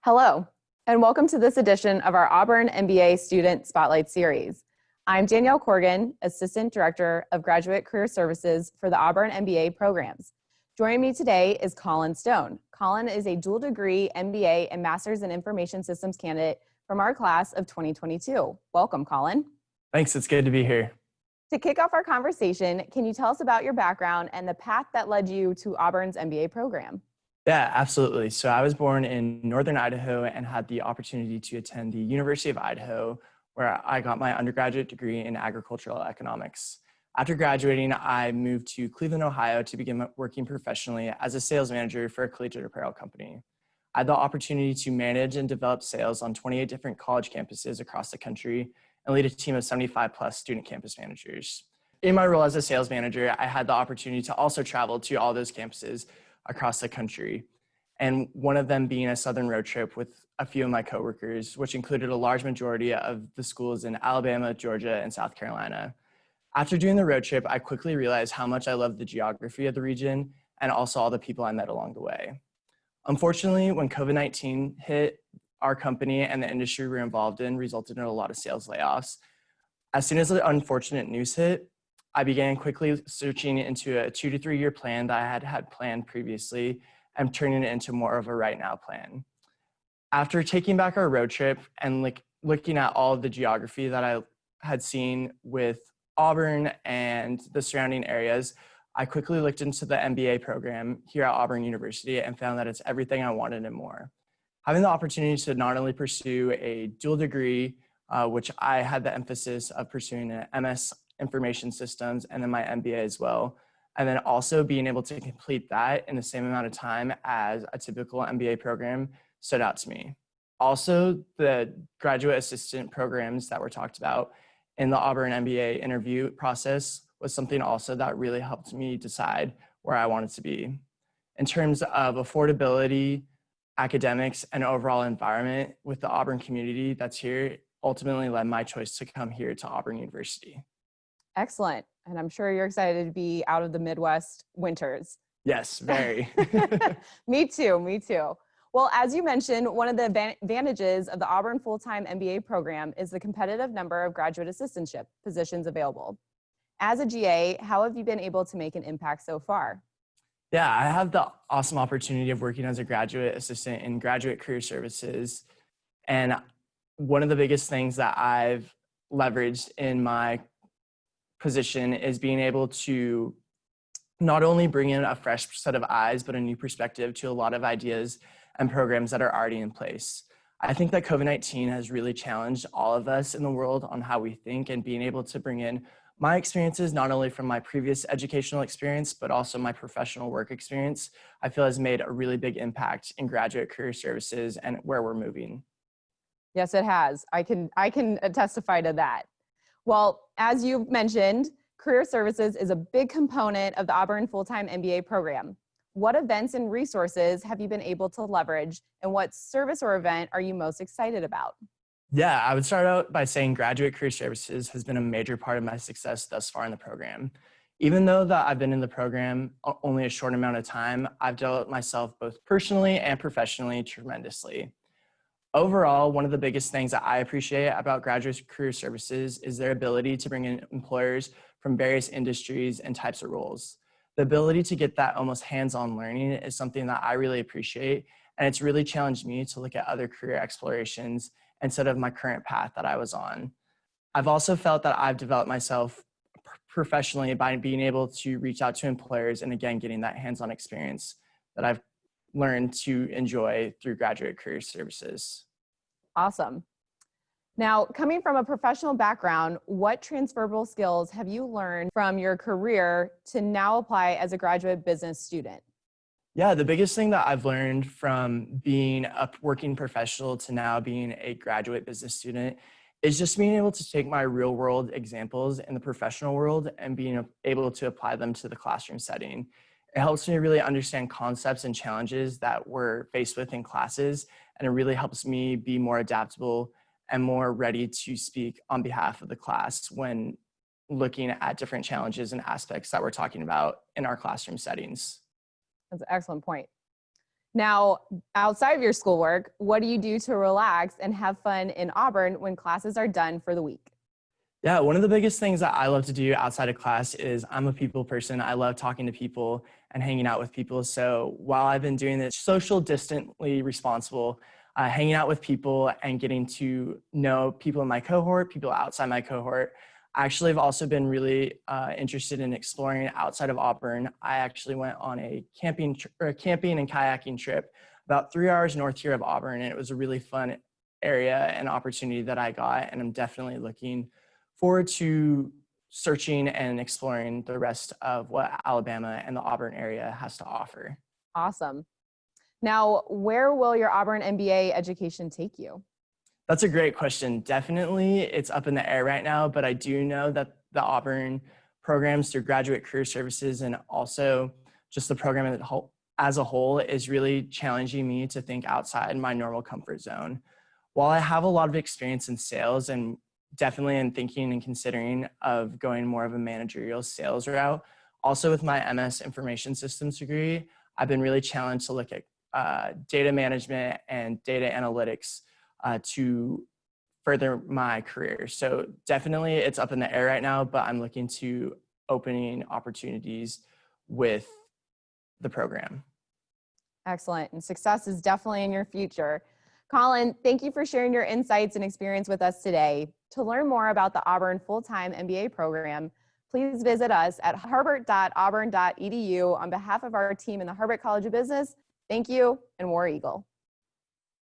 Hello, and welcome to this edition of our Auburn MBA Student Spotlight series. I'm Danielle Corrigan, Assistant Director of Graduate Career Services for the Auburn MBA programs. Joining me today is Collin Stone. Collin is a dual degree MBA and Master's in Information Systems candidate from our class of 2022. Welcome, Collin. Thanks, it's good to be here. To kick off our conversation, can you tell us about your background and the path that led you to Auburn's MBA program? Yeah, absolutely. So I was born in Northern Idaho and had the opportunity to attend the University of Idaho, where I got my undergraduate degree in agricultural economics. After graduating, I moved to Cleveland, Ohio to begin working professionally as a sales manager for a collegiate apparel company. I had the opportunity to manage and develop sales on 28 different college campuses across the country and lead a team of 75 plus student campus managers. In my role as a sales manager, I had the opportunity to also travel to all those campuses across the country, and one of them being a southern road trip with a few of my coworkers, which included a large majority of the schools in Alabama, Georgia, and South Carolina. After doing the road trip, I quickly realized how much I loved the geography of the region and also all the people I met along the way. Unfortunately, when COVID-19 hit, our company and the industry we're involved in resulted in a lot of sales layoffs. As soon as the unfortunate news hit, I began quickly searching into a 2 to 3 year plan that I had planned previously and turning it into more of a right now plan. After taking back our road trip and looking at all of the geography that I had seen with Auburn and the surrounding areas, I quickly looked into the MBA program here at Auburn University and found that it's everything I wanted and more. Having the opportunity to not only pursue a dual degree, which I had the emphasis of pursuing an MS Information Systems and then my MBA as well, and then also being able to complete that in the same amount of time as a typical MBA program stood out to me. Also, the graduate assistant programs that were talked about in the Auburn MBA interview process was something also that really helped me decide where I wanted to be. In terms of affordability, academics, and overall environment with the Auburn community that's here ultimately led my choice to come here to Auburn University. Excellent. And I'm sure you're excited to be out of the Midwest winters. Yes, very. Me too. Well, as you mentioned, one of the advantages of the Auburn Full-Time MBA program is the competitive number of graduate assistantship positions available. As a GA, how have you been able to make an impact so far? Yeah, I have the awesome opportunity of working as a graduate assistant in graduate career services. And one of the biggest things that I've leveraged in my position is being able to not only bring in a fresh set of eyes, but a new perspective to a lot of ideas and programs that are already in place. I think that COVID-19 has really challenged all of us in the world on how we think, and being able to bring in my experiences, not only from my previous educational experience, but also my professional work experience, I feel has made a really big impact in graduate career services and where we're moving. Yes, it has. I can testify to that. Well, as you've mentioned, career services is a big component of the Auburn Full-Time MBA program. What events and resources have you been able to leverage, and what service or event are you most excited about? Yeah, I would start out by saying graduate career services has been a major part of my success thus far in the program. Even though that I've been in the program only a short amount of time, I've developed myself both personally and professionally tremendously. Overall, one of the biggest things that I appreciate about graduate career services is their ability to bring in employers from various industries and types of roles. The ability to get that almost hands-on learning is something that I really appreciate, and it's really challenged me to look at other career explorations instead of my current path that I was on. I've also felt that I've developed myself professionally by being able to reach out to employers and again, getting that hands-on experience that I've learned to enjoy through graduate career services. Awesome. Now, coming from a professional background, what transferable skills have you learned from your career to now apply as a graduate business student? Yeah, the biggest thing that I've learned from being a working professional to now being a graduate business student is just being able to take my real world examples in the professional world and being able to apply them to the classroom setting. It helps me really understand concepts and challenges that we're faced with in classes, and it really helps me be more adaptable and more ready to speak on behalf of the class when looking at different challenges and aspects that we're talking about in our classroom settings. That's an excellent point. Now, outside of your schoolwork, what do you do to relax and have fun in Auburn when classes are done for the week? Yeah, one of the biggest things that I love to do outside of class is I'm a people person. I love talking to people and hanging out with people. So while I've been doing this social distantly responsible, hanging out with people and getting to know people in my cohort, people outside my cohort, I actually have also been really interested in exploring outside of Auburn. I actually went on a camping and kayaking trip about 3 hours north here of Auburn, and it was a really fun area and opportunity that I got, and I'm definitely looking forward to searching and exploring the rest of what Alabama and the Auburn area has to offer. Awesome. Now, where will your Auburn MBA education take you? That's a great question. Definitely, it's up in the air right now, but I do know that the Auburn programs through Graduate Career Services and also just the program as a whole is really challenging me to think outside my normal comfort zone. While I have a lot of experience in sales and definitely in thinking and considering of going more of a managerial sales route, also with my MS Information Systems degree, I've been really challenged to look at data management and data analytics to further my career. So definitely it's up in the air right now, but I'm looking to opening opportunities with the program. Excellent. And success is definitely in your future. Collin, thank you for sharing your insights and experience with us today. To learn more about the Auburn Full-Time MBA program, please visit us at harbert.auburn.edu. On behalf of our team in the Harbert College of Business, thank you, and War Eagle.